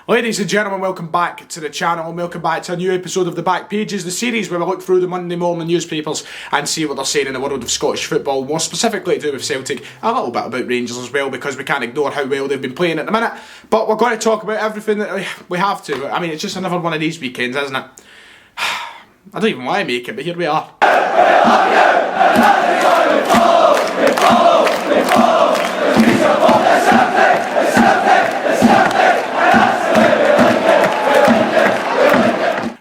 Ladies and gentlemen, welcome back to the channel and welcome back to a new episode of The Back Pages, the series where we look through the Monday morning newspapers and see what they're saying in the world of Scottish football, more specifically to do with Celtic, a little bit about Rangers as well, because we can't ignore how well they've been playing at the minute. But we're going to talk about everything that we have to. I mean, it's just another one of these weekends, isn't it? I don't even want to make it, but here we are.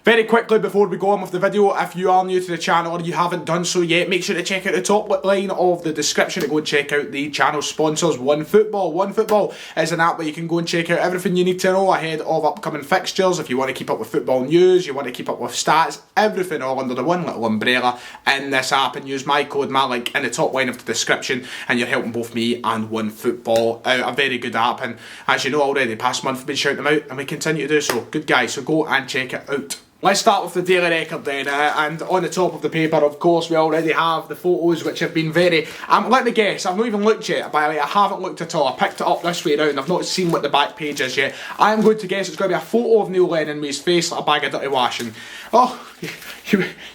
Very quickly before we go on with the video, if you are new to the channel or you haven't done so yet, make sure to check out the top line of the description to go and check out the channel sponsors, OneFootball. OneFootball is an app where you can go and check out everything you need to know ahead of upcoming fixtures. If you want to keep up with football news, you want to keep up with stats, everything all under the one little umbrella in this app, and use my code, my link in the top line of the description, and you're helping both me and OneFootball out. A very good app, and as you know already, past month we've been shouting them out and we continue to do so. Good guys, so go and check it out. Let's start with the Daily Record then, and on the top of the paper, of course, we already have the photos which have been very... let me guess, I've not even looked yet, by the way, I haven't looked at all. I picked it up this way round, I've not seen what the back page is yet. I'm going to guess it's going to be a photo of Neil Lennon with his face like a bag of dirty washing. Oh,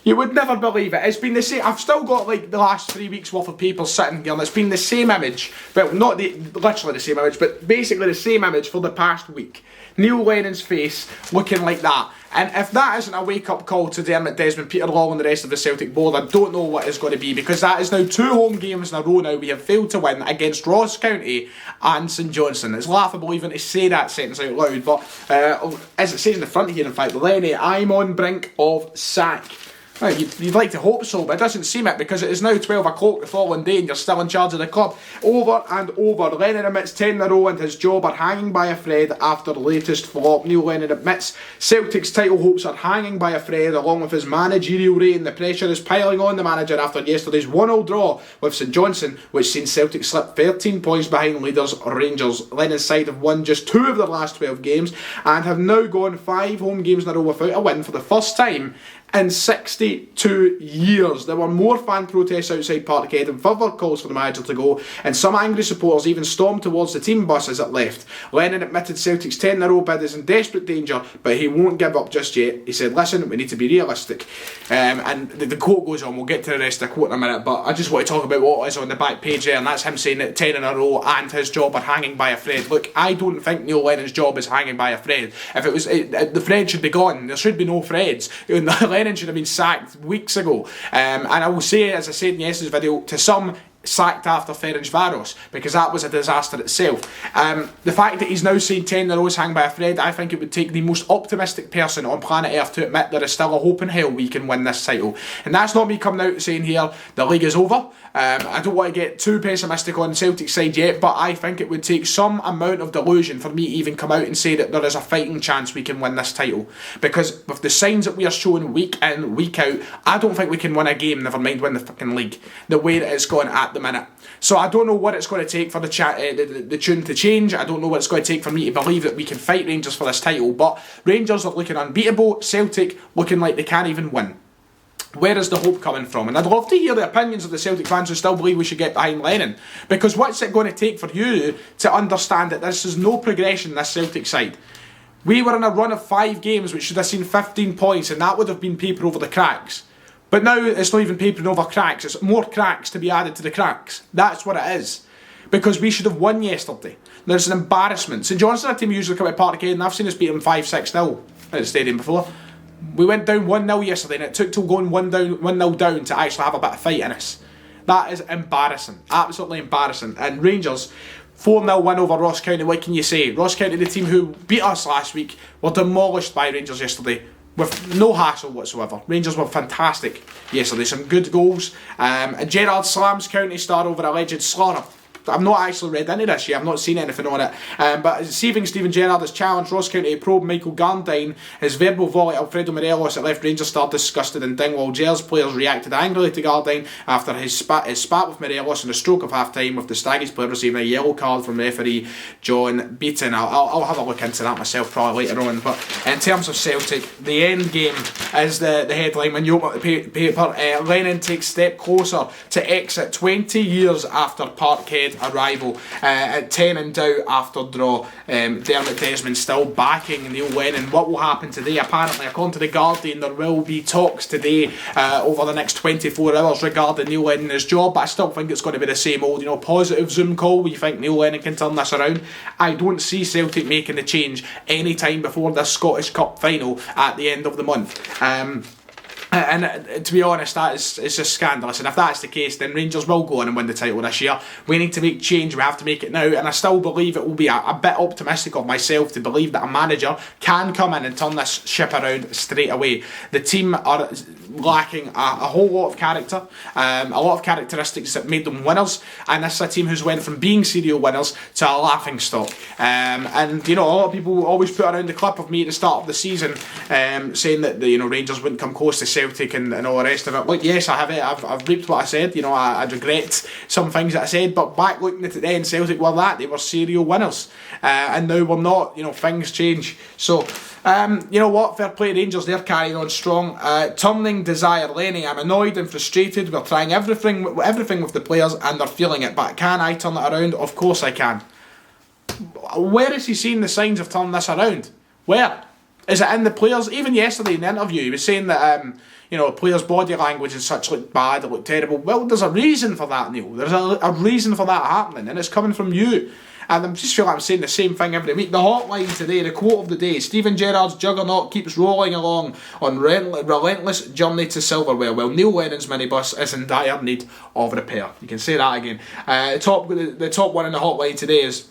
you would never believe it. It's been the same. I've still got like the last 3 weeks worth of papers sitting here, and it's been the same image. Well, not literally the same image, but basically the same image for the past week. Neil Lennon's face looking like that. And if that isn't a wake-up call to Dermot Desmond, Peter Law and the rest of the Celtic board, I don't know what is going to be, because that is now 2 home games in a row now we have failed to win against Ross County and St Johnstone. It's laughable even to say that sentence out loud, but as it says in the front here, in fact, Lenny, I'm on brink of sack. Well, you'd like to hope so, but it doesn't seem it, because it is now 12 o'clock the following day and you're still in charge of the club. Over and over, Lennon admits 10 in a row and his job are hanging by a thread after the latest flop. Neil Lennon admits Celtic's title hopes are hanging by a thread along with his managerial reign. The pressure is piling on the manager after yesterday's 1-0 draw with St Johnstone, which seen Celtic slip 13 points behind leaders Rangers. Lennon's side have won just 2 of their last 12 games and have now gone 5 home games in a row without a win for the first time in 62 years. There were more fan protests outside Parkhead and further calls for the manager to go, and some angry supporters even stormed towards the team bus as it left. Lennon admitted Celtic's 10 in a row bid is in desperate danger, but he won't give up just yet. He said, listen, we need to be realistic. And the quote goes on, we'll get to the rest of the quote in a minute, but I just want to talk about what is on the back page there, and that's him saying that 10 in a row and his job are hanging by a thread. Look, I don't think Neil Lennon's job is hanging by a thread. If it was, the thread should be gone. There should be no threads. Lennon should have been sacked weeks ago. And I will say, as I said in yesterday's video, to some, sacked after Ferencváros, because that was a disaster itself. The fact that he's now saying 10 in a row is hanging by a thread, I think it would take the most optimistic person on planet Earth to admit there is still a hope in hell we can win this title. And that's not me coming out saying here the league is over. I don't want to get too pessimistic on Celtic's side yet, but I think it would take some amount of delusion for me to even come out and say that there is a fighting chance we can win this title. Because with the signs that we are showing week in, week out, I don't think we can win a game, never mind win the fucking league, the way that it's going at the minute. So I don't know what it's going to take for the tune to change. I don't know what it's going to take for me to believe that we can fight Rangers for this title, but Rangers are looking unbeatable, Celtic looking like they can't even win. Where is the hope coming from? And I'd love to hear the opinions of the Celtic fans who still believe we should get behind Lennon. Because what's it going to take for you to understand that this is no progression, this Celtic side? We were in a run of 5 games which should have seen 15 points, and that would have been paper over the cracks. But now it's not even papering over cracks, it's more cracks to be added to the cracks. That's what it is. Because we should have won yesterday. There's an embarrassment. St Johnstone, a team usually come to Parkhead, and I've seen us beat them 5-6-0 at the stadium before. We went down 1-0 yesterday, and it took till going 1-0 down to actually have a bit of fight in us. That is embarrassing. Absolutely embarrassing. And Rangers, 4-0 win over Ross County, what can you say? Ross County, the team who beat us last week, were demolished by Rangers yesterday with no hassle whatsoever. Rangers were fantastic yesterday. Some good goals. And Gerrard slams County Star over alleged slaughter. I've not actually read into this yet, I've not seen anything on it. But Steven Gerrard has challenged Ross County to probe Michael Garndine. His verbal volley at Alfredo Morelos that left Rangers star disgusted and Dingwall. Gers players reacted angrily to Garndine after his spat with Morelos in a stroke of half time, with the Staggies player receiving a yellow card from referee John Beaton. I'll have a look into that myself probably later on. But in terms of Celtic, the end game is the headline when you open up the paper. Lennon takes step closer to exit 20 years after Parkhead. arrival at 10 in doubt after draw. Dermot Desmond still backing Neil Lennon. What will happen today? Apparently, according to The Guardian, there will be talks today over the next 24 hours regarding Neil Lennon's job, but I still think it's going to be the same old, positive Zoom call where you think Neil Lennon can turn this around. I don't see Celtic making the change any time before the Scottish Cup final at the end of the month. And to be honest, it's just scandalous. And if that's the case, then Rangers will go on and win the title this year. We need to make change. We have to make it now. And I still believe it will be a bit optimistic of myself to believe that a manager can come in and turn this ship around straight away. The team are lacking a whole lot of character, a lot of characteristics that made them winners. And this is a team who's went from being serial winners to a laughing stock. And a lot of people always put around the clip of me at the start of the season saying that Rangers wouldn't come close to Celtic and all the rest of it. Look, yes, I have it. I've reaped what I said. I regret some things that I said, but back looking at it then, Celtic were that. They were serial winners. And now we're not. Things change. So, what? Fair play Rangers, they're carrying on strong. Turning desire, Lenny, I'm annoyed and frustrated. We're trying everything with the players and they're feeling it. But can I turn it around? Of course I can. Where is he seeing the signs of turning this around? Where? Is it in the players? Even yesterday in the interview, he was saying that players' body language and such looked bad, it looked terrible. Well, there's a reason for that, Neil. There's a reason for that happening, and it's coming from you. And I just feel like I'm saying the same thing every week. The hotline today, the quote of the day: Steven Gerrard's juggernaut keeps rolling along on relentless journey to silverware, while Neil Lennon's minibus is in dire need of repair. You can say that again. The top one in the hotline today is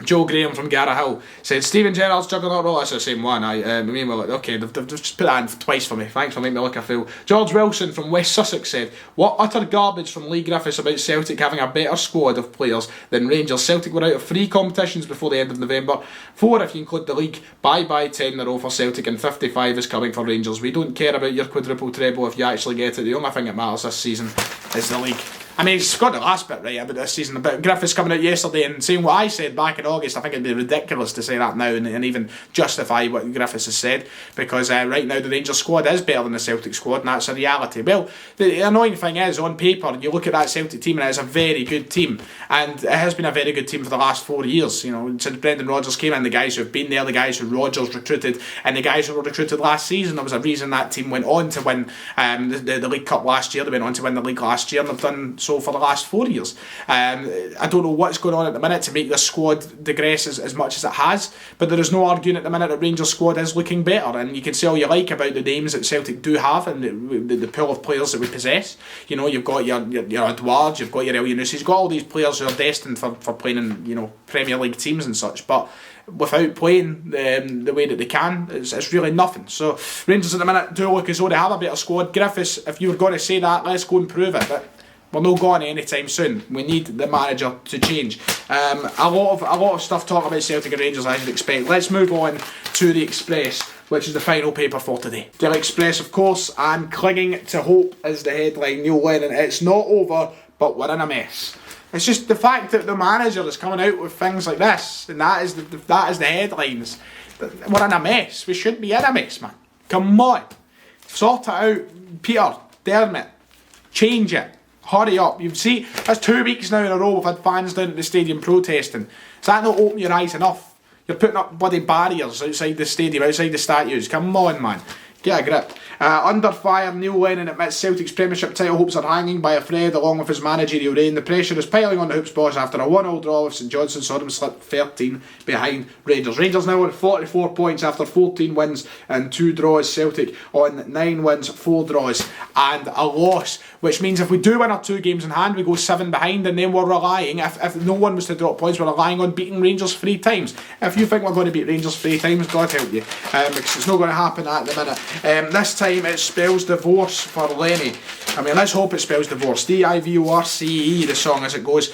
Joe Graham from Garrahill said Steven Gerrard's juggernaut role. That's the same one. Okay, they've just put that in twice for me. Thanks for making me look a fool. George Wilson from West Sussex said, what utter garbage from Lee Griffiths about Celtic having a better squad of players than Rangers. Celtic were out of 3 competitions before the end of November, 4 if you include the league. Bye 10 in a row for Celtic and 55 is coming for Rangers. We don't care about your quadruple treble if you actually get it. The only thing that matters this season is the league. I mean, he's got the last bit right about this season. But Griffiths coming out yesterday and saying what I said back in August, I think it'd be ridiculous to say that now and even justify what Griffiths has said, because right now the Rangers squad is better than the Celtic squad, and that's a reality. Well, the annoying thing is, on paper, you look at that Celtic team and it's a very good team, and it has been a very good team for the last 4 years. Since Brendan Rodgers came in, the guys who have been there, the guys who Rodgers recruited, and the guys who were recruited last season, there was a reason that team went on to win the League Cup last year. They went on to win the league last year, and they've done so for the last 4 years. I don't know what's going on at the minute to make this squad digress as much as it has, but there is no arguing at the minute that Rangers squad is looking better, and you can say all you like about the names that Celtic do have and the pool of players that we possess. You've got your Edouard, you've got your Eliounousis, you've got all these players who are destined for playing in Premier League teams and such, but without playing the way that they can, it's really nothing. So Rangers at the minute do look as though they have a better squad. Griffiths, if you were going to say that, let's go and prove it, but we're not going anytime soon. We need the manager to change. A lot of stuff talking about Celtic and Rangers, as you'd expect. Let's move on to the Express, which is the final paper for today. Daily Express, of course, and clinging to hope is the headline. Neil Lennon, it's not over, but we're in a mess. It's just the fact that the manager is coming out with things like this, and that is the headlines. We're in a mess. We shouldn't be in a mess, man. Come on, sort it out, Peter, Dermot. Change it. Hurry up. You see, that's 2 weeks now in a row we've had fans down at the stadium protesting. Is that not open your eyes enough? You're putting up bloody barriers outside the stadium, outside the statues. Come on, man. Get a grip. Under fire, Neil Lennon admits Celtic's Premiership title hopes are hanging by a thread along with his managerial reign. The pressure is piling on the Hoops boss after a 1-1 draw with St Johnstone saw them slip 13 behind Rangers. Rangers now on 44 points after 14 wins and 2 draws. Celtic on 9 wins, 4 draws and a loss, which means if we do win our 2 games in hand, we go 7 behind, and then we're relying, if no one was to drop points, we're relying on beating Rangers 3 times. If you think we're going to beat Rangers 3 times, God help you, because it's not going to happen at the minute. This time it spells divorce for Lenny. I mean, let's hope it spells divorce. DIVORCE, the song as it goes.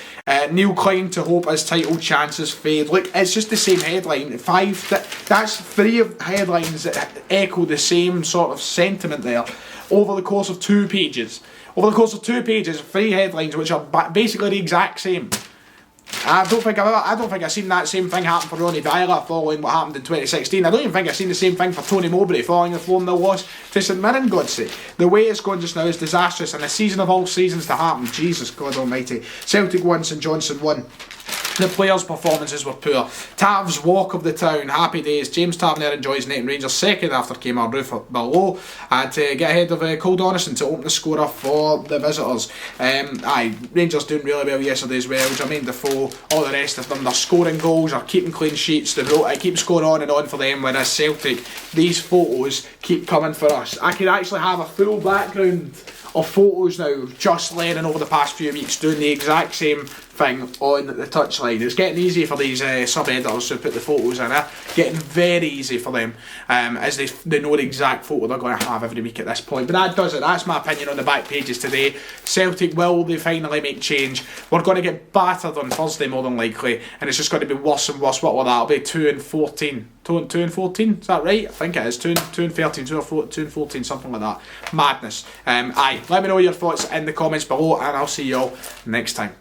Neil clinging to hope as title chances fade. Look, it's just the same headline. That's 3 of headlines that echo the same sort of sentiment there over the course of 2 pages. Over the course of 2 pages, 3 headlines which are basically the exact same. I don't think I've seen that same thing happen for Ronnie Deila following what happened in 2016. I don't even think I've seen the same thing for Tony Mowbray following the 4-0 loss to St Mirren, God's sake. The way it's going just now is disastrous, and a season of all seasons to happen. Jesus God almighty. Celtic won, St Johnstone won. The players' performances were poor. Tav's walk of the town, happy days. James Tavernier enjoys Nathan Rangers second after came a roof below, and to get ahead of Cole Donaldson to open the scorer for the visitors. Rangers doing really well yesterday as well. Jermaine Defoe, all the rest of them, they're scoring goals or keeping clean sheets. It keeps going on and on for them, whereas Celtic, these photos keep coming for us. I could actually have a full background of photos now, just Lennon over the past few weeks doing the exact same thing on the touchline. It's getting easy for these sub-editors who put the photos in it. Getting very easy for them, as they know the exact photo they're going to have every week at this point. But that does it. That's my opinion on the back pages today. Celtic, will they finally make change? We're going to get battered on Thursday more than likely, and it's just going to be worse and worse. What will that? It'll be 2-14. 2-14, is that right? I think it is. 2-13, 2-14, something like that. Madness. Let me know your thoughts in the comments below, and I'll see you all next time.